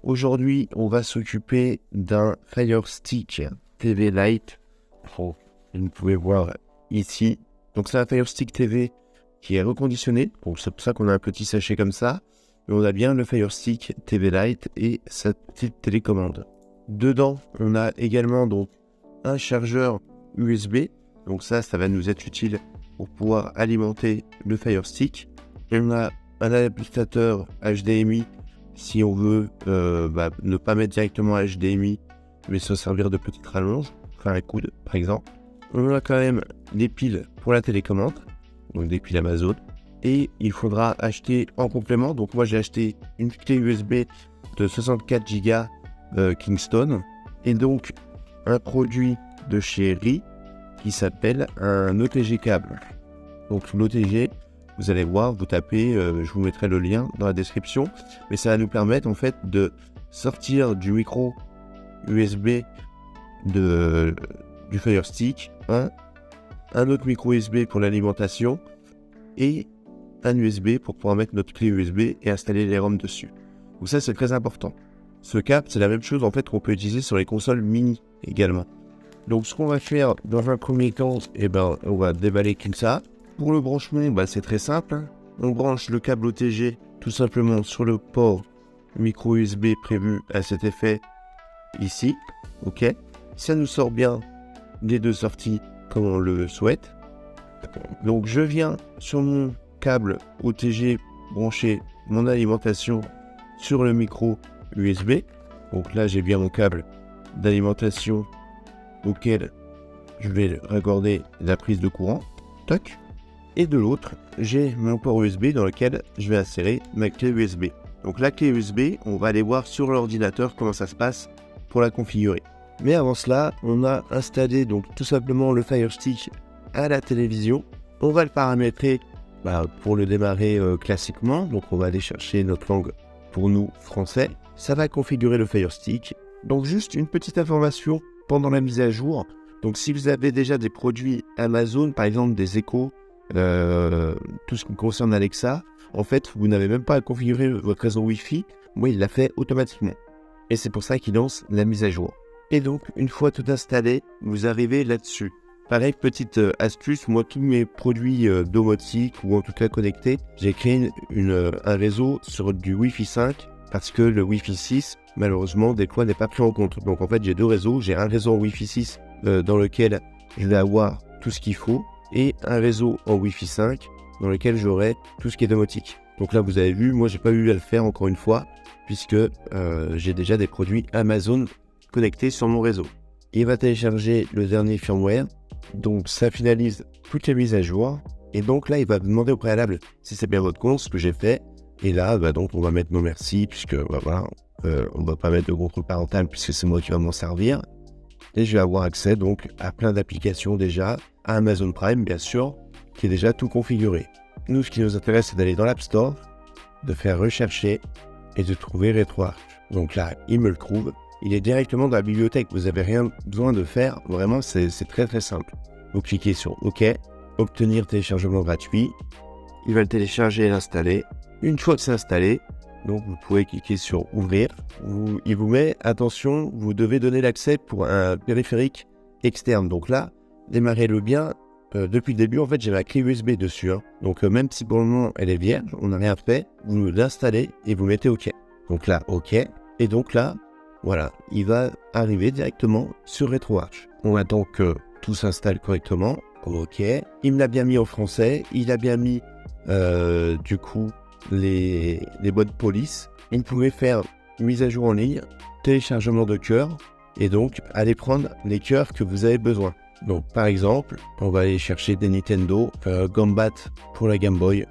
Aujourd'hui, on va s'occuper d'un Fire Stick TV Lite. Oh, vous pouvez voir ici. Donc c'est un Fire Stick TV qui est reconditionné. Donc c'est pour ça qu'on a un petit sachet comme ça. Mais on a bien le Fire Stick TV Lite et sa petite télécommande. Dedans, on a également donc un chargeur USB. Donc ça va nous être utile pour pouvoir alimenter le Fire Stick. Et on a un adaptateur HDMI si on veut ne pas mettre directement HDMI, mais se servir de petites rallonges, enfin un coude par exemple. On a quand même des piles pour la télécommande, donc des piles Amazon. Et il faudra acheter en complément, donc moi j'ai acheté une clé USB de 64 Go Kingston, et donc un produit de chez RI qui s'appelle un OTG câble. Donc l'OTG, vous allez voir, vous tapez, je vous mettrai le lien dans la description, mais ça va nous permettre en fait de sortir du micro USB du Fire Stick, un autre micro USB pour l'alimentation et un USB pour pouvoir mettre notre clé USB et installer les ROM dessus. Donc ça c'est très important. Ce câble c'est la même chose en fait qu'on peut utiliser sur les consoles mini également. Donc ce qu'on va faire dans un premier temps, on va déballer comme ça. Pour le branchement, c'est très simple. On branche le câble OTG tout simplement sur le port micro USB prévu à cet effet ici. Ok. Ça nous sort bien des deux sorties comme on le souhaite. Donc je viens sur mon câble OTG brancher mon alimentation sur le micro USB. Donc là j'ai bien mon câble d'alimentation auquel je vais raccorder la prise de courant. Toc. Et de l'autre, j'ai mon port USB dans lequel je vais insérer ma clé USB. Donc la clé USB, on va aller voir sur l'ordinateur comment ça se passe pour la configurer. Mais avant cela, on a installé donc tout simplement le Fire Stick à la télévision. On va le paramétrer pour le démarrer classiquement. Donc on va aller chercher notre langue pour nous français. Ça va configurer le Fire Stick. Donc juste une petite information pendant la mise à jour. Donc si vous avez déjà des produits Amazon, par exemple des Echo, tout ce qui concerne Alexa, en fait vous n'avez même pas à configurer votre réseau Wi-Fi. Moi il l'a fait automatiquement et c'est pour ça qu'il lance la mise à jour. Et donc une fois tout installé, vous arrivez là-dessus. Pareil, petite astuce, moi tous mes produits domotiques ou en tout cas connectés, j'ai créé un réseau sur du Wi-Fi 5 parce que le Wi-Fi 6 malheureusement des fois n'est pas pris en compte. Donc en fait j'ai deux réseaux, j'ai un réseau en Wi-Fi 6 dans lequel je vais avoir tout ce qu'il faut et un réseau en Wi-Fi 5 dans lequel j'aurai tout ce qui est domotique. Donc là vous avez vu, moi j'ai pas eu à le faire encore une fois puisque j'ai déjà des produits Amazon connectés sur mon réseau. Il va télécharger le dernier firmware, donc ça finalise toutes les mises à jour et donc là il va demander au préalable si c'est bien votre compte, ce que j'ai fait, et là donc on va mettre nos merci puisque on va pas mettre de contrôle parental puisque c'est moi qui va m'en servir. Et je vais avoir accès donc à plein d'applications déjà, à Amazon Prime bien sûr, qui est déjà tout configuré. Nous, ce qui nous intéresse, c'est d'aller dans l'App Store, de faire rechercher et de trouver RetroArch. Donc là, il me le trouve. Il est directement dans la bibliothèque. Vous n'avez rien besoin de faire. Vraiment, c'est très très simple. Vous cliquez sur OK, obtenir téléchargement gratuit. Il va le télécharger et l'installer. Une fois que c'est installé, donc vous pouvez cliquer sur ouvrir. Il vous met, attention, vous devez donner l'accès pour un périphérique externe. Donc là, démarrez-le bien. Depuis le début, en fait, j'ai ma clé USB dessus. Donc même si pour le moment elle est vierge, on n'a rien fait, vous l'installez et vous mettez OK. Donc là, OK. Et donc là, voilà, il va arriver directement sur RetroArch. On attend que tout s'installe correctement. OK. Il me l'a bien mis en français. Il a bien mis, du coup, les boîtes police. Vous pouvez faire une mise à jour en ligne, téléchargement de cœurs et donc aller prendre les cœurs que vous avez besoin. Donc par exemple, on va aller chercher des Nintendo, Gambat pour la Game Boy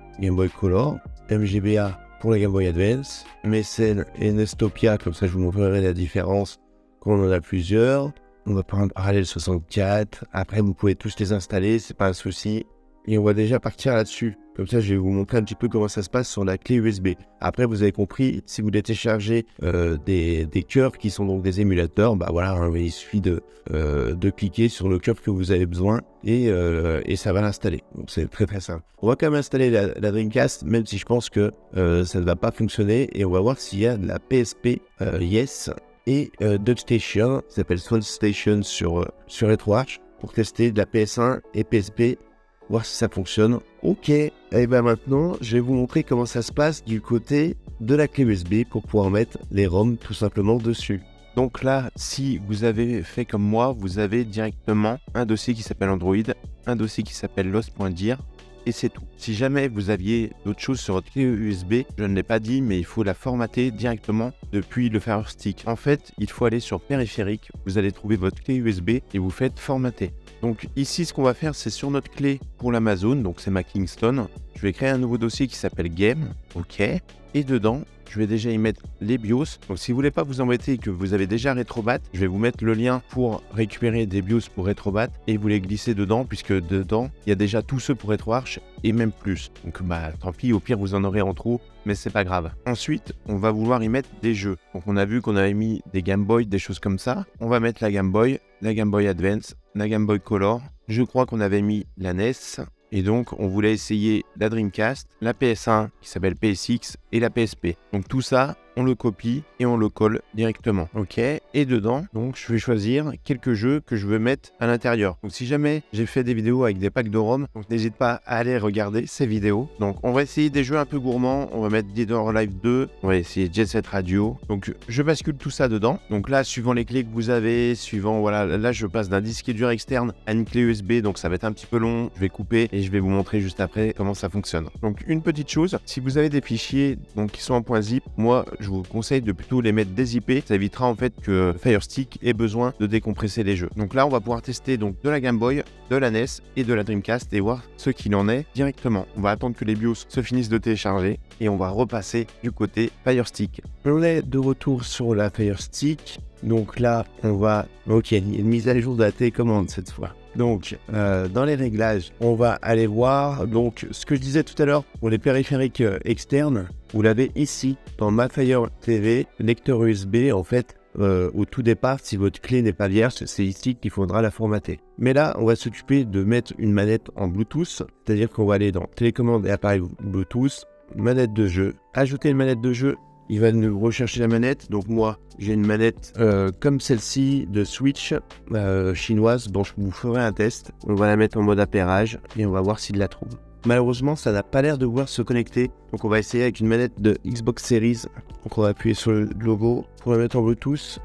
Color, MGBA pour la Game Boy Advance, Messel et Nestopia, comme ça je vous montrerai la différence quand on en a plusieurs. On va prendre Parallel 64, après vous pouvez tous les installer, c'est pas un souci. Et on va déjà partir là-dessus. Comme ça, je vais vous montrer un petit peu comment ça se passe sur la clé USB. Après, vous avez compris, si vous voulez télécharger des cœurs qui sont donc des émulateurs, bah voilà, hein, il suffit de cliquer sur le cœur que vous avez besoin et ça va l'installer. Donc c'est très très simple. On va quand même installer la Dreamcast, même si je pense que ça ne va pas fonctionner. Et on va voir s'il y a de la PSP Yes et DuckStation, qui s'appelle Sound Station sur RetroArch, pour tester de la PS1 et PSP, voir si ça fonctionne. Ok, et bien maintenant, je vais vous montrer comment ça se passe du côté de la clé USB pour pouvoir mettre les ROM tout simplement dessus. Donc là, si vous avez fait comme moi, vous avez directement un dossier qui s'appelle Android, un dossier qui s'appelle lost.dir, et c'est tout. Si jamais vous aviez d'autres choses sur votre clé USB, je ne l'ai pas dit, mais il faut la formater directement depuis le Fire Stick. En fait, il faut aller sur périphérique, vous allez trouver votre clé USB et vous faites formater. Donc ici, ce qu'on va faire, c'est sur notre clé pour l'Amazon, donc c'est ma Kingston. Je vais créer un nouveau dossier qui s'appelle Game, ok, et dedans, je vais déjà y mettre les BIOS. Donc si vous voulez pas vous embêter et que vous avez déjà Retrobat, je vais vous mettre le lien pour récupérer des BIOS pour Retrobat et vous les glisser dedans, puisque dedans, il y a déjà tous ceux pour RetroArch et même plus. Donc bah tant pis, au pire vous en aurez en trop, mais c'est pas grave. Ensuite, on va vouloir y mettre des jeux. Donc on a vu qu'on avait mis des Game Boy, des choses comme ça. On va mettre la Game Boy Advance, la Game Boy Color. Je crois qu'on avait mis la NES. Et donc, on voulait essayer la Dreamcast, la PS1 qui s'appelle PSX et la PSP. Donc tout ça, on le copie et on le colle directement. Ok. Et dedans, donc je vais choisir quelques jeux que je veux mettre à l'intérieur. Donc si jamais j'ai fait des vidéos avec des packs de ROM, donc n'hésite pas à aller regarder ces vidéos. Donc on va essayer des jeux un peu gourmands. On va mettre Dead or Alive 2. On va essayer Jet Set Radio. Donc je bascule tout ça dedans. Donc là, suivant les clés que vous avez, voilà, là je passe d'un disque dur externe à une clé USB. Donc ça va être un petit peu long. Je vais couper et je vais vous montrer juste après comment ça fonctionne. Donc une petite chose, si vous avez des fichiers donc qui sont en .zip, moi je vous conseille de plutôt les mettre dézippés. Ça évitera en fait que Fire Stick ait besoin de décompresser les jeux. Donc là, on va pouvoir tester donc de la Game Boy, de la NES et de la Dreamcast et voir ce qu'il en est directement. On va attendre que les BIOS se finissent de télécharger et on va repasser du côté Fire Stick. On est de retour sur la Fire Stick. Donc là, on va... Ok, il y a une mise à jour de la télécommande cette fois. Donc, dans les réglages, on va aller voir donc ce que je disais tout à l'heure pour les périphériques externes. Vous l'avez ici dans ma Fire TV, lecteur USB. En fait, au tout départ, si votre clé n'est pas vierge, c'est ici qu'il faudra la formater. Mais là, on va s'occuper de mettre une manette en Bluetooth, c'est-à-dire qu'on va aller dans télécommande et appareil Bluetooth, manette de jeu, ajouter une manette de jeu. Il va nous rechercher la manette. Donc moi, j'ai une manette comme celle-ci de Switch chinoise dont je vous ferai un test. On va la mettre en mode appairage et on va voir s'il la trouve. Malheureusement, ça n'a pas l'air de vouloir se connecter. Donc on va essayer avec une manette de Xbox Series. Donc on va appuyer sur le logo pour la mettre en Bluetooth.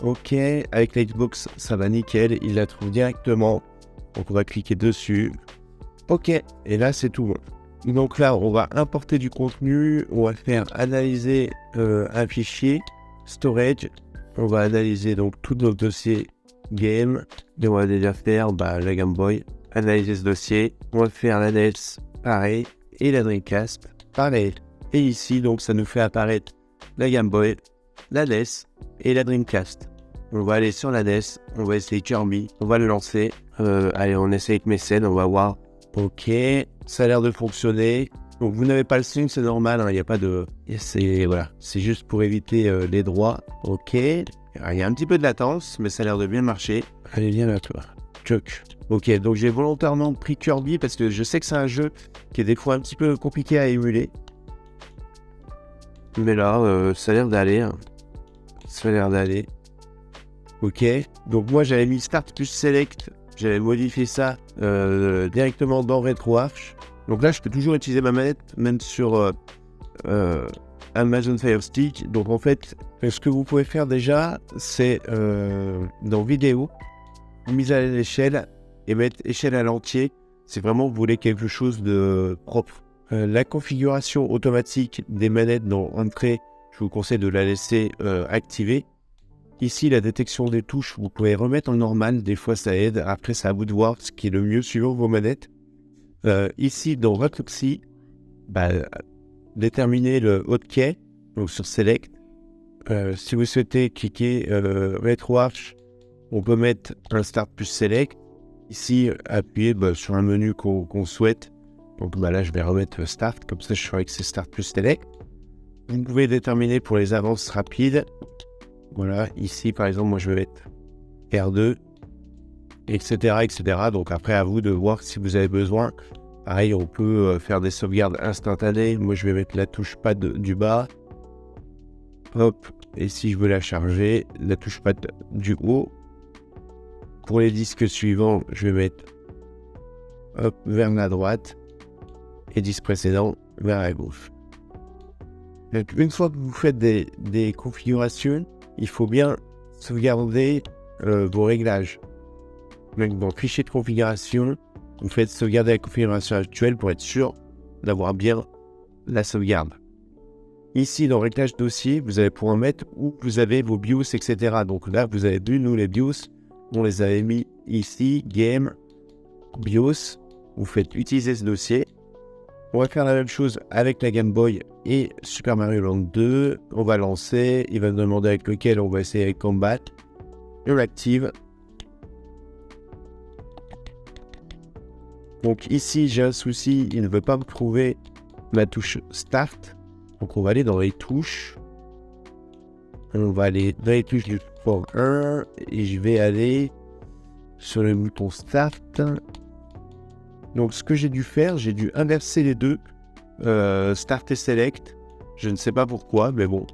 Ok, avec la Xbox, ça va nickel. Il la trouve directement. Donc on va cliquer dessus. Ok, et là c'est tout bon. Donc là, on va importer du contenu, on va faire analyser un fichier, storage, on va analyser donc tout notre dossier game, et on va déjà faire la Game Boy, analyser ce dossier, on va faire la NES, pareil, et la Dreamcast, pareil. Et ici, donc ça nous fait apparaître la Game Boy, la NES et la Dreamcast. On va aller sur la NES, on va essayer Kirby, on va le lancer, allez, on essaye avec mes scènes, on va voir. Ok, ça a l'air de fonctionner. Donc vous n'avez pas le signe, c'est normal, il n'y a pas de... C'est juste pour éviter les droits. Ok, il y a un petit peu de latence, mais ça a l'air de bien marcher. Allez, viens là, toi. Chuck. Ok, donc j'ai volontairement pris Kirby parce que je sais que c'est un jeu qui est des fois un petit peu compliqué à émuler. Mais là, ça a l'air d'aller. Hein. Ça a l'air d'aller. Ok, donc moi j'avais mis Start plus Select. J'avais modifié ça directement dans RetroArch. Donc là, je peux toujours utiliser ma manette, même sur Amazon Fire Stick. Donc en fait, ce que vous pouvez faire déjà, c'est dans Vidéo, mise à l'échelle et mettre échelle à l'entier. C'est vraiment vous voulez quelque chose de propre. La configuration automatique des manettes dans Entrée, je vous conseille de la laisser activée. Ici, la détection des touches, vous pouvez remettre en normal, des fois ça aide. Après, c'est à vous de voir ce qui est le mieux suivant vos manettes. Ici, dans Retoxy, déterminez le hotkey, donc sur Select. Si vous souhaitez cliquer RetroArch, on peut mettre un Start plus Select. Ici, appuyez sur un menu qu'on souhaite. Donc là, je vais remettre Start, comme ça je serai avec ces Start plus Select. Vous pouvez déterminer pour les avances rapides. Voilà, ici par exemple, moi je vais mettre R2, etc., etc. Donc après, à vous de voir si vous avez besoin. Pareil, on peut faire des sauvegardes instantanées. Moi, je vais mettre la touche pad du bas. Hop, et si je veux la charger, la touche pad du haut. Pour les disques suivants, je vais mettre hop, vers la droite. Et disque précédent, vers la gauche. Donc, une fois que vous faites des configurations, il faut bien sauvegarder vos réglages. Donc, dans Fichier de configuration, vous faites sauvegarder la configuration actuelle pour être sûr d'avoir bien la sauvegarde. Ici, dans Réglage dossier, vous allez pouvoir mettre où vous avez vos BIOS, etc. Donc là, vous avez vu, nous, les BIOS, on les avait mis ici, Game, BIOS. Vous faites utiliser ce dossier. On va faire la même chose avec la Game Boy et Super Mario Land 2. On va lancer, il va nous demander avec lequel on va essayer avec Combat. Et on l'active. Donc ici, j'ai un souci, il ne veut pas me trouver ma touche Start. Donc on va aller dans les touches. On va aller dans les touches du port 1 et je vais aller sur le bouton Start. Donc ce que j'ai dû faire, j'ai dû inverser les deux, Start et Select. Je ne sais pas pourquoi, mais bon.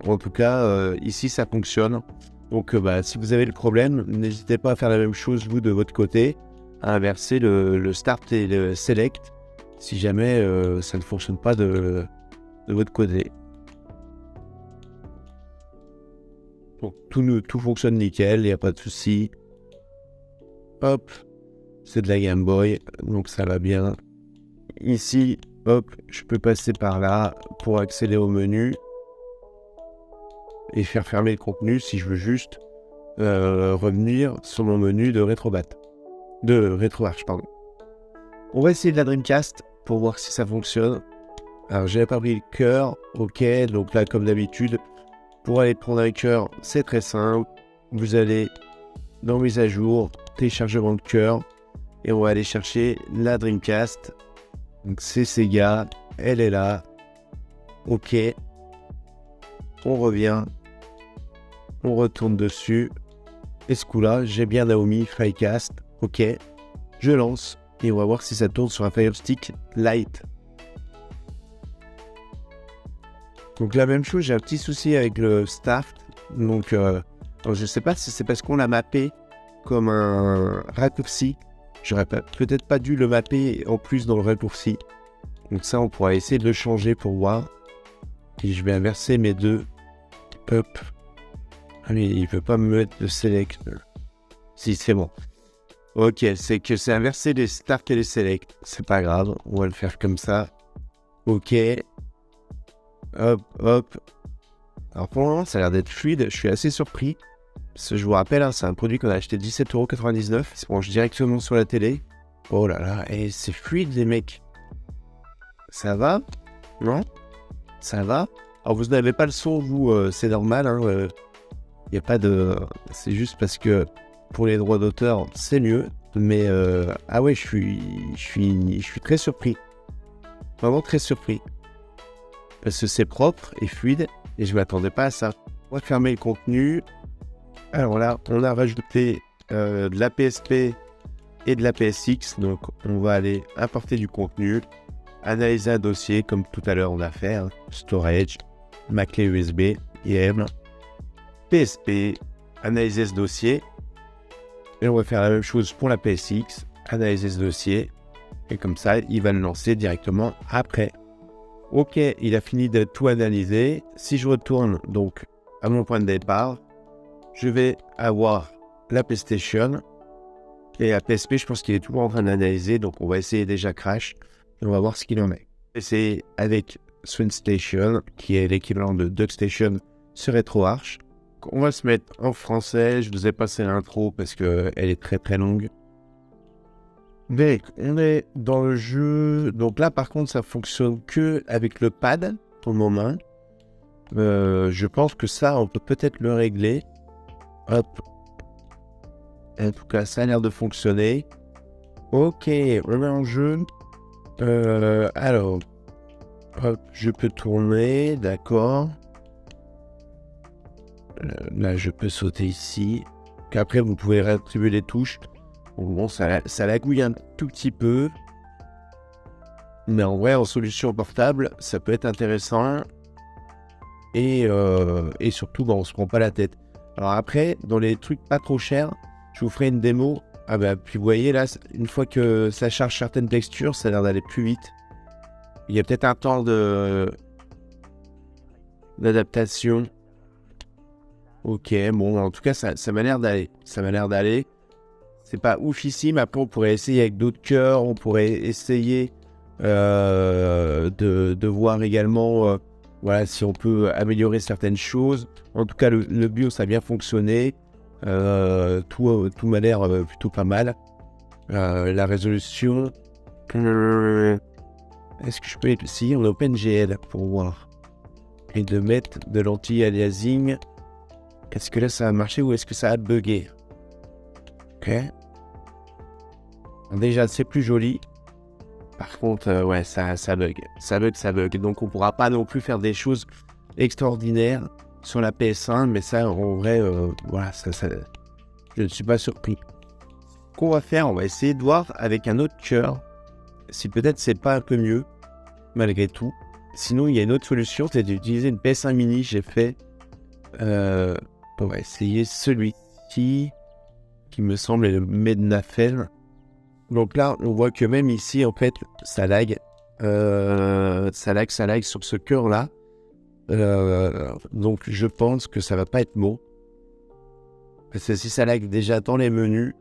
En tout cas, ici ça fonctionne. Donc si vous avez le problème, n'hésitez pas à faire la même chose vous de votre côté, à inverser le Start et le Select, si jamais ça ne fonctionne pas de votre côté. Donc tout fonctionne nickel, il n'y a pas de souci. Hop. C'est de la Game Boy, donc ça va bien. Ici, hop, je peux passer par là pour accéder au menu et faire fermer le contenu si je veux juste revenir sur mon menu de RetroArch, pardon. On va essayer de la Dreamcast pour voir si ça fonctionne. Alors, j'avais pas pris le cœur, ok, donc là, comme d'habitude, pour aller prendre un cœur, c'est très simple. Vous allez dans mise à jour, téléchargement de cœur. Et on va aller chercher la Dreamcast. Donc c'est Sega, elle est là. Ok. On revient. On retourne dessus. Et ce coup-là, j'ai bien Naomi Firecast. Ok. Je lance. Et on va voir si ça tourne sur un Fire Stick Lite. Donc la même chose, j'ai un petit souci avec le Start. Donc je ne sais pas si c'est parce qu'on l'a mappé comme un raccourci. J'aurais peut-être pas dû le mapper en plus dans le raccourci. Donc ça, on pourra essayer de le changer pour voir. Et je vais inverser mes deux. Hop. Ah mais il veut pas me mettre le select. Si, c'est bon. Ok, c'est que c'est inverser les start et les select. C'est pas grave, on va le faire comme ça. Ok. Hop, hop. Alors pour le moment, ça a l'air d'être fluide. Je suis assez surpris. Parce que je vous rappelle, c'est un produit qu'on a acheté 17,99€. Il se branche directement sur la télé. Oh là là, et c'est fluide les mecs. Ça va? Non? Ça va? Alors vous n'avez pas le son, vous, c'est normal. Y a pas de... C'est juste parce que pour les droits d'auteur, c'est mieux. Mais ah ouais, je suis très surpris. Vraiment très surpris. Parce que c'est propre et fluide. Et je ne m'attendais pas à ça. On va fermer le contenu. Alors là, on a rajouté de la PSP et de la PSX. Donc, on va aller importer du contenu, analyser un dossier comme tout à l'heure on a fait. Storage, ma clé USB, IM, PSP, analyser ce dossier. Et on va faire la même chose pour la PSX, analyser ce dossier. Et comme ça, il va le lancer directement après. Ok, il a fini de tout analyser. Si je retourne donc à mon point de départ, je vais avoir la PlayStation et la PSP, je pense qu'il est toujours en train d'analyser, donc on va essayer déjà Crash et on va voir ce qu'il en est. C'est avec SwingStation, qui est l'équivalent de DuckStation sur RetroArch. On va se mettre en français, je vous ai passé l'intro parce qu'elle est très très longue. Mais on est dans le jeu, donc là par contre ça fonctionne que avec le pad pour le moment. Je pense que ça on peut peut-être le régler. Hop. En tout cas, ça a l'air de fonctionner. Ok, on est en jeu. Alors, hop, je peux tourner, d'accord. Là, je peux sauter ici. Qu'après, vous pouvez réattribuer les touches. Bon, ça lagouille un tout petit peu. Mais en vrai, en solution portable, ça peut être intéressant. Et surtout, on se prend pas la tête. Alors après, dans les trucs pas trop chers, je vous ferai une démo. Ah bah, puis vous voyez là, une fois que ça charge certaines textures, ça a l'air d'aller plus vite. Il y a peut-être un temps d'adaptation. Ok, bon, en tout cas, ça m'a l'air d'aller. Ça m'a l'air d'aller. C'est pas oufissime. Après, on pourrait essayer avec d'autres cœurs. On pourrait essayer de voir également voilà, si on peut améliorer certaines choses. En tout cas, le BIOS a bien fonctionné. Tout m'a l'air plutôt pas mal. La résolution... Est-ce que je peux essayer en OpenGL pour voir? Et de mettre de l'anti-aliasing. Est-ce que là ça a marché ou est-ce que ça a bugué? Ok. Déjà c'est plus joli. Par contre, ouais, ça bug. Ça bug. Donc on pourra pas non plus faire des choses extraordinaires sur la PS1. Mais ça, en vrai, voilà, je ne suis pas surpris. Ce qu'on va faire, on va essayer de voir avec un autre cœur. Si peut-être c'est pas un peu mieux, malgré tout. Sinon, il y a une autre solution, c'est d'utiliser une PS1 mini. J'ai fait... on va essayer celui-ci, qui me semble est le Mednafel. Donc là, on voit que même ici, en fait, ça lag. Ça lag sur ce cœur-là. Donc je pense que ça va pas être bon. Parce que si ça lag déjà dans les menus,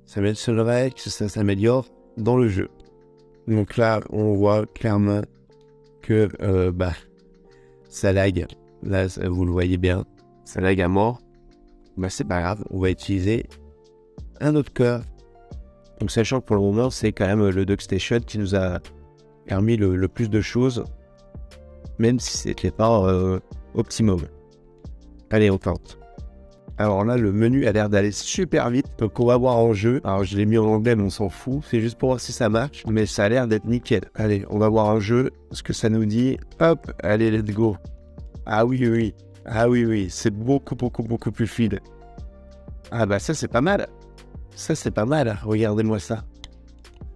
ça m'étonnerait que ça s'améliore dans le jeu. Donc là, on voit clairement que ça lag. Là, vous le voyez bien. Ça lag à mort. Bah, c'est pas grave. On va utiliser un autre cœur. Donc, sachant que pour le moment, c'est quand même le DuckStation qui nous a permis le plus de choses. Même si c'était pas optimum. Allez, on tente. Alors là, le menu a l'air d'aller super vite. Donc, on va voir en jeu. Alors, je l'ai mis en anglais, mais on s'en fout. C'est juste pour voir si ça marche. Mais ça a l'air d'être nickel. Allez, on va voir en jeu ce que ça nous dit. Hop, allez, let's go. Ah oui. Ah oui. C'est beaucoup plus fluide. Ah bah ça, c'est pas mal. Ça, c'est pas mal. Regardez-moi ça.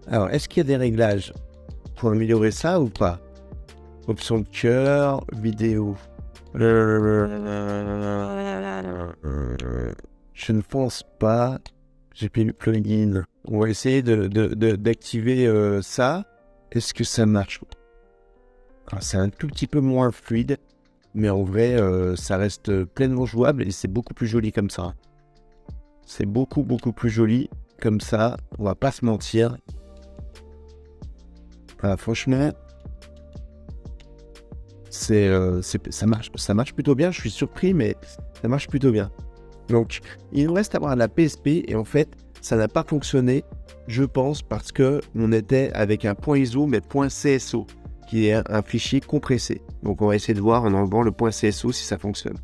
Alors, est-ce qu'il y a des réglages pour améliorer ça ou pas? Option de cœur, vidéo. Je ne pense pas. J'ai pris le plugin. On va essayer d'activer ça. Est-ce que ça marche? Alors, c'est un tout petit peu moins fluide, mais en vrai, ça reste pleinement jouable et c'est beaucoup plus joli comme ça. C'est beaucoup plus joli comme ça. On va pas se mentir. Voilà, franchement, ça marche plutôt bien. Je suis surpris, mais ça marche plutôt bien. Donc, il nous reste à voir la PSP et en fait, ça n'a pas fonctionné, je pense, parce que on était avec un point ISO, mais point CSO, qui est un fichier compressé. Donc, on va essayer de voir en enlevant le point CSO si ça fonctionne.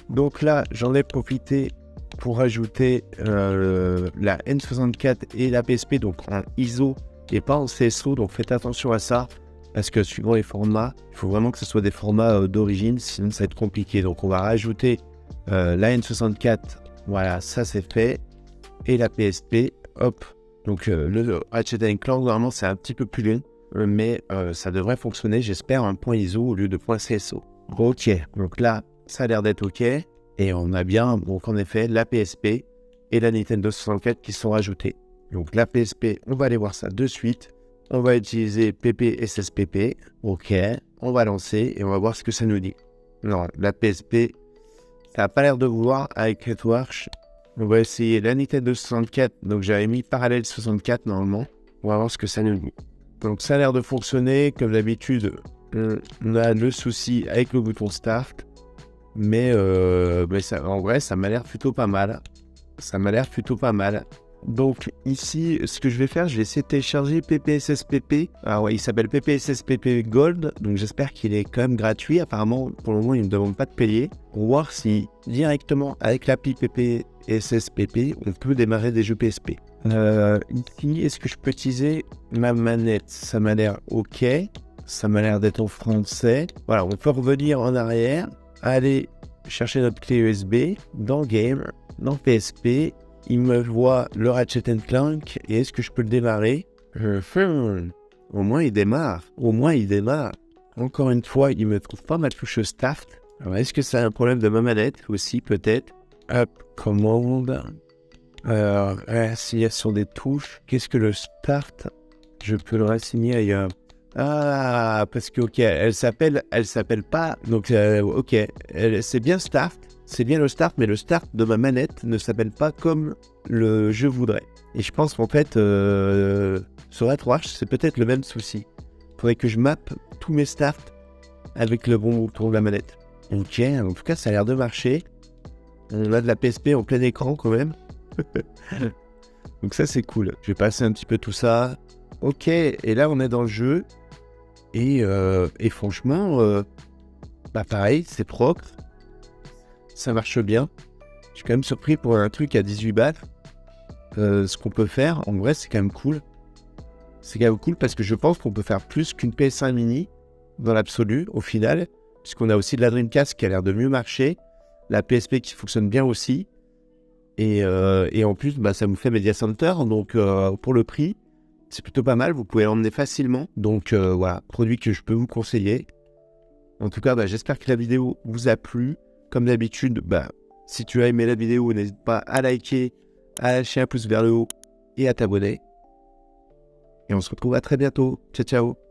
Donc là, j'en ai profité pour ajouter la N64 et la PSP, donc en ISO et pas en CSO. Donc, faites attention à ça. Parce que suivant les formats, il faut vraiment que ce soit des formats d'origine, sinon ça va être compliqué. Donc on va rajouter la N64, voilà, ça c'est fait. Et la PSP, hop. Donc le Ratchet & Clank, normalement c'est un petit peu plus long, mais ça devrait fonctionner, j'espère, un point ISO au lieu de point CSO. Ok, donc là, ça a l'air d'être ok. Et on a bien, donc en effet, la PSP et la Nintendo 64 qui sont rajoutées. Donc la PSP, on va aller voir ça de suite. On va utiliser PPSSPP, ok, on va lancer et on va voir ce que ça nous dit. Non, la PSP, ça n'a pas l'air de vouloir avec Network. On va essayer la Nintendo 64, donc j'avais mis Parallel 64 normalement. On va voir ce que ça nous dit. Donc ça a l'air de fonctionner, comme d'habitude, on a le souci avec le bouton Start, mais ça, en vrai, ça m'a l'air plutôt pas mal. Donc ici, ce que je vais faire, je vais essayer de télécharger PPSSPP. Alors ouais, il s'appelle PPSSPP Gold, donc j'espère qu'il est quand même gratuit. Apparemment, pour le moment, il ne me demande pas de payer. Pour voir si directement avec l'appli PPSSPP, on peut démarrer des jeux PSP. Ici, est-ce que je peux utiliser ma manette? Ça m'a l'air ok. Ça m'a l'air d'être en français. Voilà, on peut revenir en arrière, aller chercher notre clé USB dans Game, dans PSP. Il me voit le Ratchet & Clank et est-ce que je peux le démarrer? Au moins il démarre. Encore une fois, il me trouve pas ma touche Start. Alors est-ce que c'est un problème de ma manette aussi peut-être? Hop, commande. Assignation des touches. Qu'est-ce que le Start? Je peux le rassigner ailleurs. Ah, parce que ok, elle s'appelle pas. Donc ok, c'est bien Start. C'est bien le Start, mais le Start de ma manette ne s'appelle pas comme le je voudrais. Et je pense qu'en fait, sur RetroArch, c'est peut-être le même souci. Il faudrait que je mappe tous mes starts avec le bon bouton de la manette. Ok, en tout cas, ça a l'air de marcher. On a de la PSP en plein écran quand même. Donc ça, c'est cool. Je vais passer un petit peu tout ça. Ok, et là, on est dans le jeu. Et franchement, pareil, c'est propre. Ça marche bien. Je suis quand même surpris pour un truc à 18 balles. Ce qu'on peut faire, en vrai, c'est quand même cool. C'est quand même cool parce que je pense qu'on peut faire plus qu'une PS1 mini dans l'absolu, au final. Puisqu'on a aussi de la Dreamcast qui a l'air de mieux marcher. La PSP qui fonctionne bien aussi. Et en plus, ça vous fait Media Center. Donc, pour le prix, c'est plutôt pas mal. Vous pouvez l'emmener facilement. Donc, voilà, produit que je peux vous conseiller. En tout cas, j'espère que la vidéo vous a plu. Comme d'habitude, si tu as aimé la vidéo, n'hésite pas à liker, à lâcher un pouce vers le haut et à t'abonner. Et on se retrouve à très bientôt. Ciao, ciao.